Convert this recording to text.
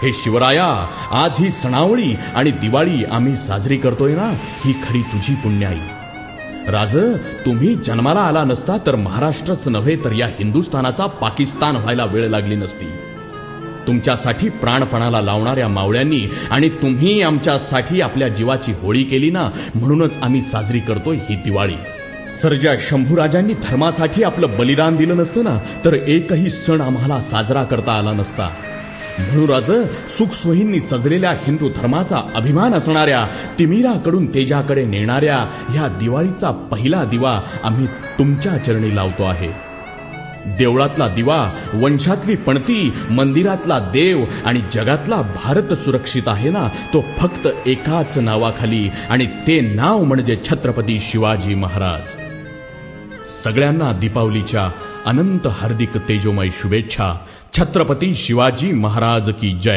हे शिवराया, आज ही सणावळी आणि दिवाळी आम्ही साजरी करतोय ना, ही खरी तुझी पुण्याई. राज, तुम्ही जन्माला आला नसता तर महाराष्ट्रच नव्हे तर या हिंदुस्थानाचा पाकिस्तान व्हायला वेळ लागली नसती. तुमच्यासाठी प्राणपणाला लावणाऱ्या मावळ्यांनी आणि तुम्ही आमच्यासाठी आपल्या जीवाची होळी केली ना, म्हणूनच आम्ही साजरी करतोय ही दिवाळी. सर्जा शंभूराजांनी धर्मासाठी आपलं बलिदान दिलं नसतं ना, तर एकही सण आम्हाला साजरा करता आला नसता. म्हणून राज, सुखसोयींनी सजलेल्या हिंदू धर्माचा अभिमान असणाऱ्या, तिमिराकडून तेजाकडे नेणाऱ्या ह्या दिवाळीचा पहिला दिवा आम्ही तुमच्या चरणी लावतो आहे. देवळातला दिवा, वंशातली पणती, मंदिरातला देव आणि जगातला भारत सुरक्षित आहे ना, तो फक्त एकाच नावाखाली, आणि ते नाव म्हणजे छत्रपती शिवाजी महाराज. सगळ्यांना दीपावलीच्या अनंत हार्दिक तेजोमय शुभेच्छा. छत्रपती शिवाजी महाराज की जय.